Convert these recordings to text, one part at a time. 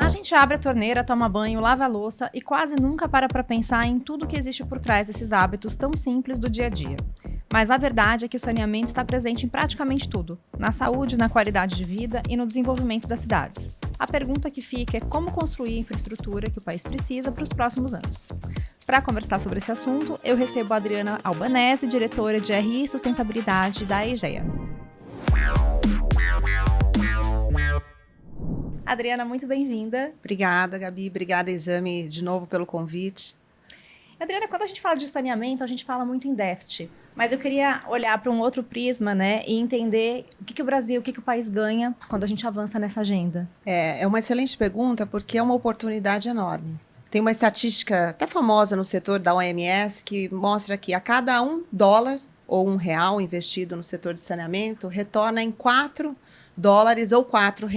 A gente abre a torneira, toma banho, lava a louça e quase nunca para pensar em tudo que existe por trás desses hábitos tão simples do dia a dia. Mas a verdade é que o saneamento está presente em praticamente tudo, na saúde, na qualidade de vida e no desenvolvimento das cidades. A pergunta que fica é como construir a infraestrutura que o país precisa para os próximos anos. Para conversar sobre esse assunto, eu recebo a Adriana Albanese, diretora de RI e Sustentabilidade da EGEA. Adriana, muito bem-vinda. Obrigada, Gabi. Obrigada, Exame, de novo pelo convite. Adriana, quando a gente fala de saneamento, a gente fala muito em déficit. Mas eu queria olhar para um outro prisma, né, e entender o que o Brasil, o que o país ganha quando a gente avança nessa agenda. É uma excelente pergunta, porque é uma oportunidade enorme. Tem uma estatística até famosa no setor da OMS que mostra que a cada $1 ou R$ 1 investido no setor de saneamento retorna em $4 ou R$ 4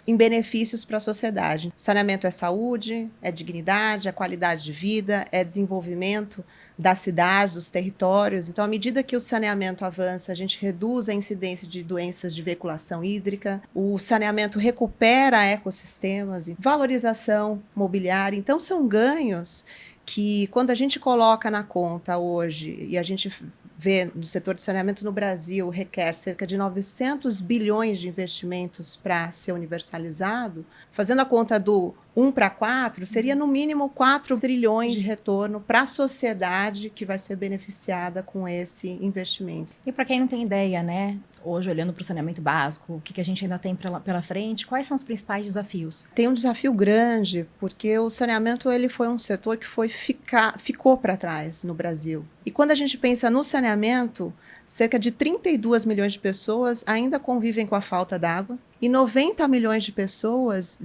em benefícios para a sociedade. Saneamento é saúde, é dignidade, é qualidade de vida, é desenvolvimento das cidades, dos territórios. Então, à medida que o saneamento avança, a gente reduz a incidência de doenças de veiculação hídrica, o saneamento recupera ecossistemas, valorização mobiliária. Então, são ganhos que, quando a gente coloca na conta hoje, e a gente vê no setor de saneamento no Brasil, requer cerca de 900 bilhões de investimentos para ser universalizado, fazendo a conta do 1 para 4, seria no mínimo 4 trilhões de retorno para a sociedade que vai ser beneficiada com esse investimento. E para quem não tem ideia, né, hoje olhando para o saneamento básico, o que a gente ainda tem pela frente, quais são os principais desafios? Tem um desafio grande, porque o saneamento ele foi um setor que ficou para trás no Brasil. E quando a gente pensa no saneamento, cerca de 32 milhões de pessoas ainda convivem com a falta d'água e 90 milhões de pessoas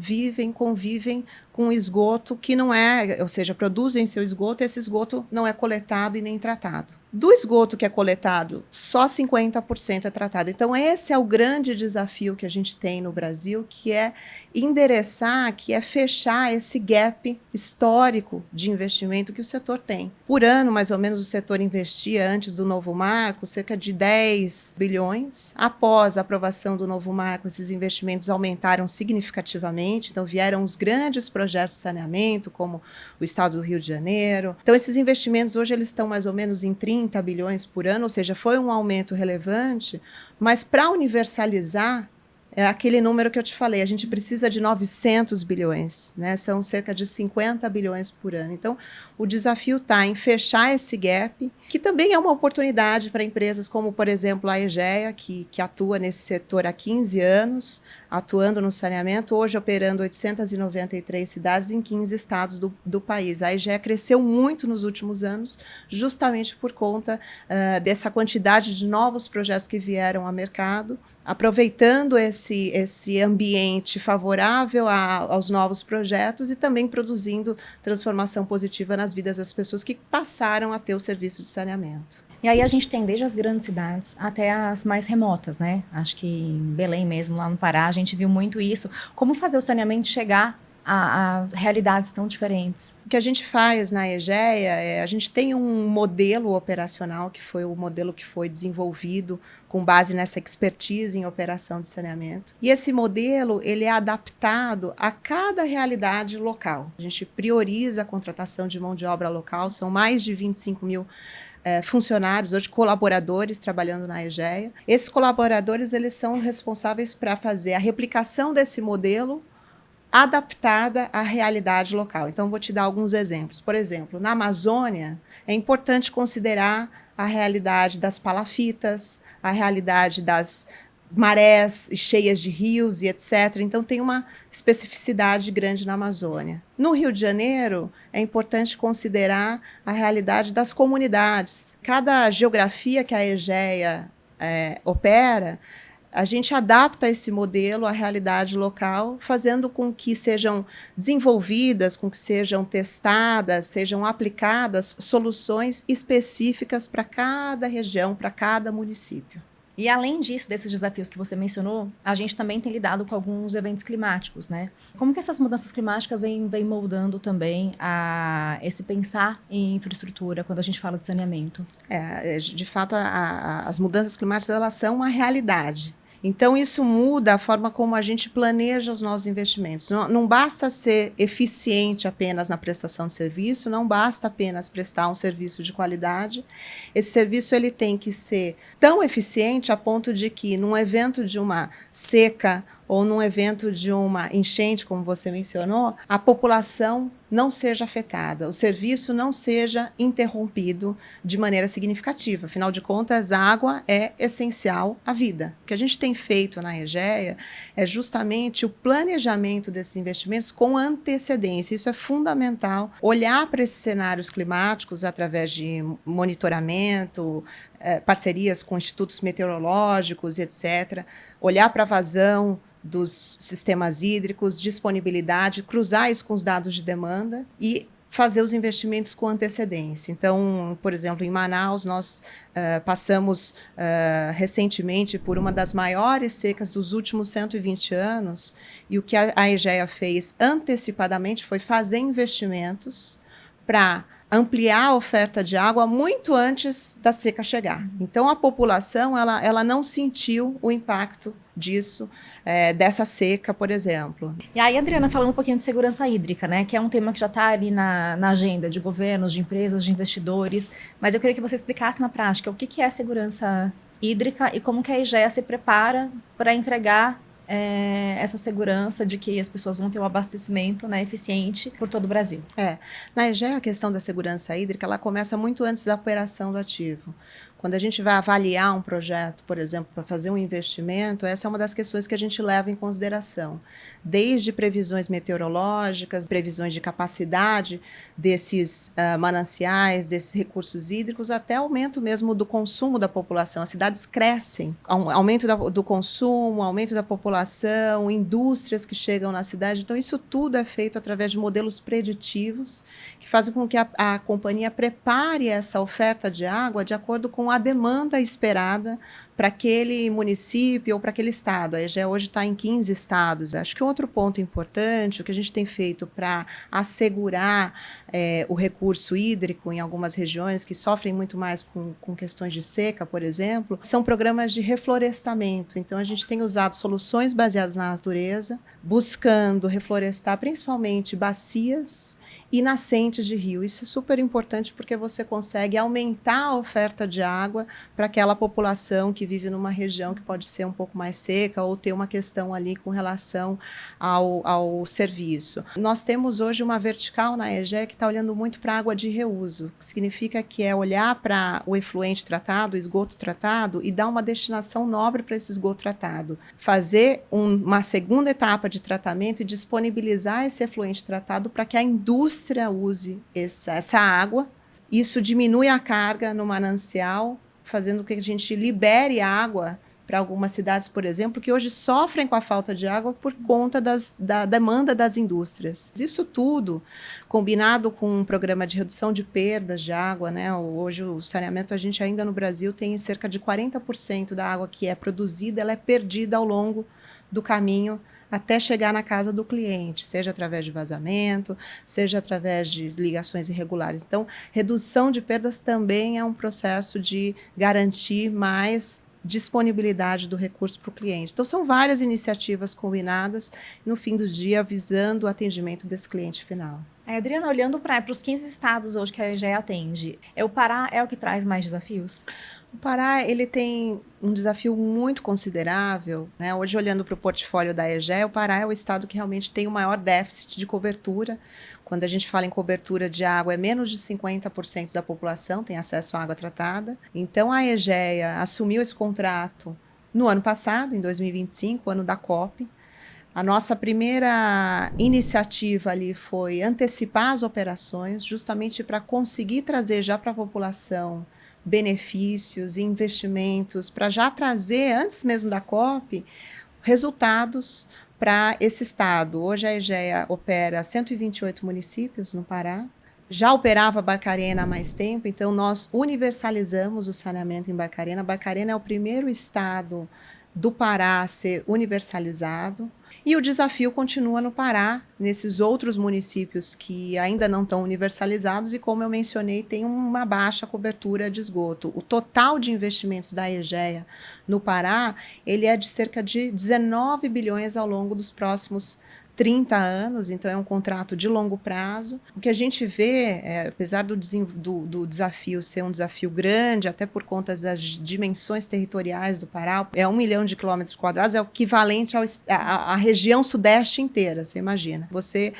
convivem com esgoto que não é, ou seja, produzem seu esgoto e esse esgoto não é coletado e nem tratado. Do esgoto que é coletado, só 50% é tratado. Então, esse é o grande desafio que a gente tem no Brasil, que é endereçar, que é fechar esse gap histórico de investimento que o setor tem. Por ano, mais ou menos, o setor investia, antes do novo marco, cerca de 10 bilhões. Após a aprovação do novo marco, esses investimentos aumentaram significativamente. Então, vieram os grandes projetos de saneamento, como o estado do Rio de Janeiro. Então, esses investimentos, hoje, eles estão mais ou menos em 30 bilhões por ano, ou seja, foi um aumento relevante, mas para universalizar, é aquele número que eu te falei, a gente precisa de 900 bilhões, né? São cerca de 50 bilhões por ano. Então, o desafio está em fechar esse gap, que também é uma oportunidade para empresas como, por exemplo, a EGEA, que atua nesse setor há 15 anos, atuando no saneamento, hoje operando 893 cidades em 15 estados do país. A EGEA cresceu muito nos últimos anos, justamente por conta dessa quantidade de novos projetos que vieram ao mercado, aproveitando esse ambiente favorável aos novos projetos e também produzindo transformação positiva nas vidas das pessoas que passaram a ter o serviço de saneamento. E aí a gente tem desde as grandes cidades até as mais remotas, né? Acho que em Belém mesmo, lá no Pará, a gente viu muito isso. Como fazer o saneamento chegar a realidades tão diferentes? O que a gente faz na EGEA a gente tem um modelo operacional, que foi o modelo que foi desenvolvido com base nessa expertise em operação de saneamento. E esse modelo, ele é adaptado a cada realidade local. A gente prioriza a contratação de mão de obra local, são mais de 25 mil funcionários, hoje colaboradores trabalhando na EGEA. Esses colaboradores, eles são responsáveis para fazer a replicação desse modelo adaptada à realidade local. Então, vou te dar alguns exemplos. Por exemplo, na Amazônia, é importante considerar a realidade das palafitas, a realidade das marés cheias de rios e etc. Então, tem uma especificidade grande na Amazônia. No Rio de Janeiro, é importante considerar a realidade das comunidades. Cada geografia que a EGEA opera, a gente adapta esse modelo à realidade local, fazendo com que sejam desenvolvidas, com que sejam testadas, sejam aplicadas soluções específicas para cada região, para cada município. E além disso, desses desafios que você mencionou, a gente também tem lidado com alguns eventos climáticos, né? Como que essas mudanças climáticas vêm moldando também esse pensar em infraestrutura quando a gente fala de saneamento? De fato, as mudanças climáticas, elas são uma realidade. Então, isso muda a forma como a gente planeja os nossos investimentos. Não basta ser eficiente apenas na prestação de serviço, não basta apenas prestar um serviço de qualidade. Esse serviço ele tem que ser tão eficiente a ponto de que, num evento de uma seca ou num evento de uma enchente, como você mencionou, a população não seja afetada, o serviço não seja interrompido de maneira significativa. Afinal de contas, a água é essencial à vida. O que a gente tem feito na Egea é justamente o planejamento desses investimentos com antecedência. Isso é fundamental. Olhar para esses cenários climáticos através de monitoramento, parcerias com institutos meteorológicos, etc. Olhar para a vazão dos sistemas hídricos, disponibilidade, cruzar isso com os dados de demanda e fazer os investimentos com antecedência. Então, por exemplo, em Manaus, nós passamos recentemente por uma das maiores secas dos últimos 120 anos, e o que a Egea fez antecipadamente foi fazer investimentos para ampliar a oferta de água muito antes da seca chegar. Então, a população ela não sentiu o impacto disso, dessa seca, por exemplo. E aí, Adriana, falando um pouquinho de segurança hídrica, né, que é um tema que já está ali na agenda de governos, de empresas, de investidores, mas eu queria que você explicasse na prática o que é segurança hídrica e como que a Egea se prepara para entregar essa segurança de que as pessoas vão ter um abastecimento, né, eficiente por todo o Brasil. Na Egea, a questão da segurança hídrica ela começa muito antes da operação do ativo. Quando a gente vai avaliar um projeto, por exemplo, para fazer um investimento, essa é uma das questões que a gente leva em consideração. Desde previsões meteorológicas, previsões de capacidade desses mananciais, desses recursos hídricos, até aumento mesmo do consumo da população. As cidades crescem, aumento do consumo, aumento da população, indústrias que chegam na cidade. Então, isso tudo é feito através de modelos preditivos que fazem com que a companhia prepare essa oferta de água de acordo com a demanda esperada para aquele município ou para aquele estado. A Egea hoje está em 15 estados. Acho que outro ponto importante, o que a gente tem feito para assegurar o recurso hídrico em algumas regiões que sofrem muito mais com questões de seca, por exemplo, são programas de reflorestamento. Então, a gente tem usado soluções baseadas na natureza, buscando reflorestar principalmente bacias e nascentes de rio. Isso é super importante porque você consegue aumentar a oferta de água para aquela população que vive numa região que pode ser um pouco mais seca ou ter uma questão ali com relação ao serviço. Nós temos hoje uma vertical na Egea que está olhando muito para a água de reuso, que significa que é olhar para o efluente tratado, o esgoto tratado, e dar uma destinação nobre para esse esgoto tratado. Fazer uma segunda etapa de tratamento e disponibilizar esse efluente tratado para que a indústria use essa água. Isso diminui a carga no manancial, fazendo com que a gente libere água para algumas cidades, por exemplo, que hoje sofrem com a falta de água por conta da demanda das indústrias. Isso tudo, combinado com um programa de redução de perdas de água, né? Hoje o saneamento, a gente ainda no Brasil tem cerca de 40% da água que é produzida, ela é perdida ao longo do caminho até chegar na casa do cliente, seja através de vazamento, seja através de ligações irregulares. Então, redução de perdas também é um processo de garantir mais disponibilidade do recurso para o cliente. Então, são várias iniciativas combinadas, no fim do dia, visando o atendimento desse cliente final. Adriana, olhando para os 15 estados hoje que a Egea atende, o Pará é o que traz mais desafios? O Pará ele tem um desafio muito considerável, né? Hoje, olhando para o portfólio da Egea, o Pará é o estado que realmente tem o maior déficit de cobertura. Quando a gente fala em cobertura de água, é menos de 50% da população tem acesso à água tratada. Então, a Egea assumiu esse contrato no ano passado, em 2025, ano da COP. A nossa primeira iniciativa ali foi antecipar as operações, justamente para conseguir trazer já para a população benefícios e investimentos, para já trazer, antes mesmo da COP, resultados para esse estado. Hoje a Egea opera 128 municípios no Pará. Já operava Barcarena há mais tempo, então nós universalizamos o saneamento em Barcarena. Barcarena é o primeiro estado do Pará a ser universalizado. E o desafio continua no Pará, nesses outros municípios que ainda não estão universalizados e, como eu mencionei, tem uma baixa cobertura de esgoto. O total de investimentos da Egea no Pará, ele é de cerca de 19 bilhões ao longo dos próximos 30 anos, então é um contrato de longo prazo. O que a gente vê, apesar do desafio ser um desafio grande, até por conta das dimensões territoriais do Pará, 1 milhão de quilômetros quadrados, é o equivalente à região sudeste inteira, você imagina. Você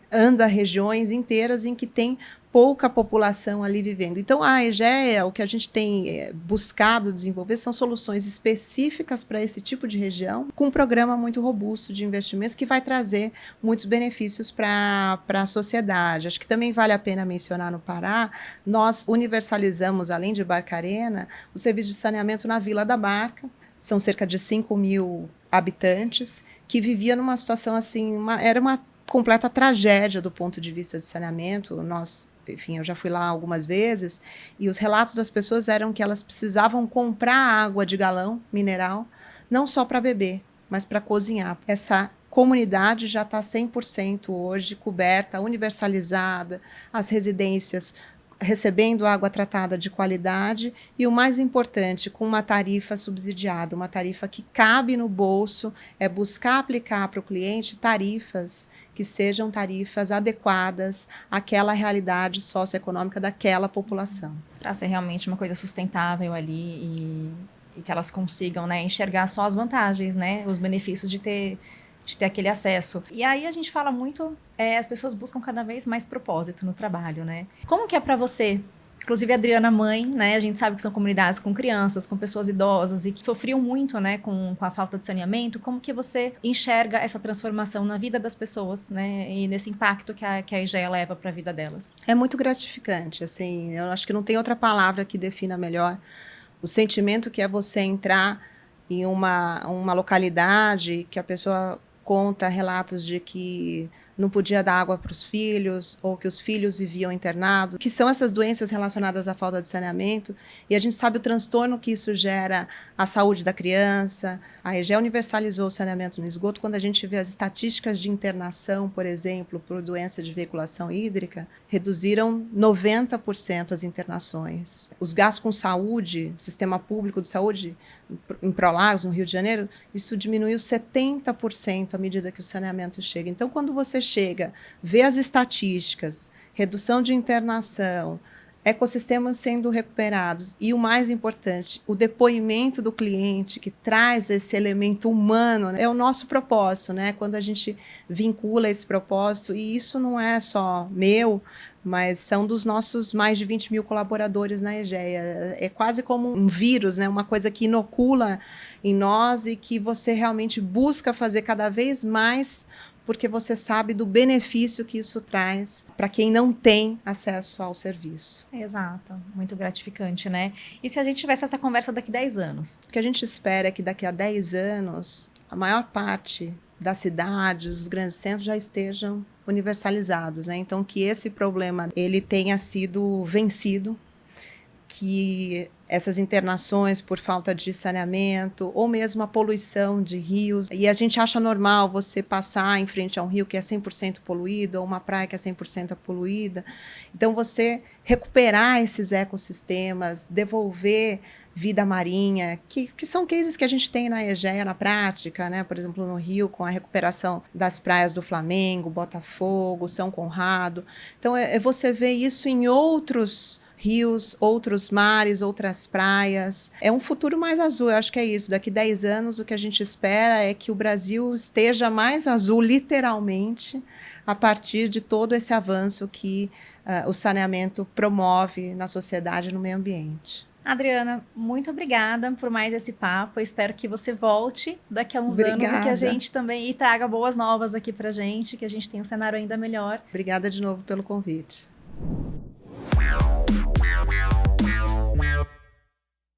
anda regiões inteiras em que tem pouca população ali vivendo. Então, a Egea, o que a gente tem buscado desenvolver são soluções específicas para esse tipo de região, com um programa muito robusto de investimentos que vai trazer muitos benefícios para a sociedade. Acho que também vale a pena mencionar no Pará, nós universalizamos, além de Barcarena, o serviço de saneamento na Vila da Barca. São cerca de 5 mil habitantes que viviam numa situação assim, era uma completa tragédia do ponto de vista de saneamento. Enfim, eu já fui lá algumas vezes e os relatos das pessoas eram que elas precisavam comprar água de galão mineral, não só para beber, mas para cozinhar. Essa comunidade já está 100% hoje coberta, universalizada, as residências recebendo água tratada de qualidade e, o mais importante, com uma tarifa subsidiada, uma tarifa que cabe no bolso, é buscar aplicar para o cliente tarifas que sejam tarifas adequadas àquela realidade socioeconômica daquela população. Para ser realmente uma coisa sustentável ali e que elas consigam, né, enxergar só as vantagens, né, os benefícios de ter aquele acesso. E aí a gente fala muito, as pessoas buscam cada vez mais propósito no trabalho, né? Como que é para você? Inclusive a Adriana mãe, né? A gente sabe que são comunidades com crianças, com pessoas idosas e que sofriam muito, né, com a falta de saneamento. Como que você enxerga essa transformação na vida das pessoas, né? E nesse impacto que a Egea leva para a vida delas? É muito gratificante, assim. Eu acho que não tem outra palavra que defina melhor o sentimento que é você entrar em uma localidade que a pessoa conta relatos de que não podia dar água para os filhos, ou que os filhos viviam internados, que são essas doenças relacionadas à falta de saneamento, e a gente sabe o transtorno que isso gera à saúde da criança. A Egea universalizou o saneamento no esgoto. Quando a gente vê as estatísticas de internação, por exemplo, por doença de veiculação hídrica, reduziram 90% as internações. Os gastos com saúde, sistema público de saúde, em Prolagos, no Rio de Janeiro, isso diminuiu 70% à medida que o saneamento chega. Então, quando você chega, vê as estatísticas, redução de internação, ecossistemas sendo recuperados e, o mais importante, o depoimento do cliente que traz esse elemento humano, né? É o nosso propósito, né? Quando a gente vincula esse propósito, e isso não é só meu, mas são dos nossos mais de 20 mil colaboradores na Egea. É quase como um vírus, né? Uma coisa que inocula em nós e que você realmente busca fazer cada vez mais, porque você sabe do benefício que isso traz para quem não tem acesso ao serviço. Exato, muito gratificante, né? E se a gente tivesse essa conversa daqui a 10 anos? O que a gente espera é que daqui a 10 anos, a maior parte das cidades, dos grandes centros já estejam universalizados, né? Então, que esse problema ele tenha sido vencido, que essas internações por falta de saneamento, ou mesmo a poluição de rios. E a gente acha normal você passar em frente a um rio que é 100% poluído, ou uma praia que é 100% poluída. Então, você recuperar esses ecossistemas, devolver vida marinha, que são cases que a gente tem na Egea, na prática, né? Por exemplo, no Rio, com a recuperação das praias do Flamengo, Botafogo, São Conrado. Então, você vê isso em outros rios, outros mares, outras praias. É um futuro mais azul, eu acho que é isso. Daqui 10 anos, o que a gente espera é que o Brasil esteja mais azul, literalmente, a partir de todo esse avanço que o saneamento promove na sociedade e no meio ambiente. Adriana, muito obrigada por mais esse papo. Eu espero que você volte daqui a uns Obrigada. anos e que a gente também traga boas novas aqui pra gente, que a gente tenha um cenário ainda melhor. Obrigada de novo pelo convite.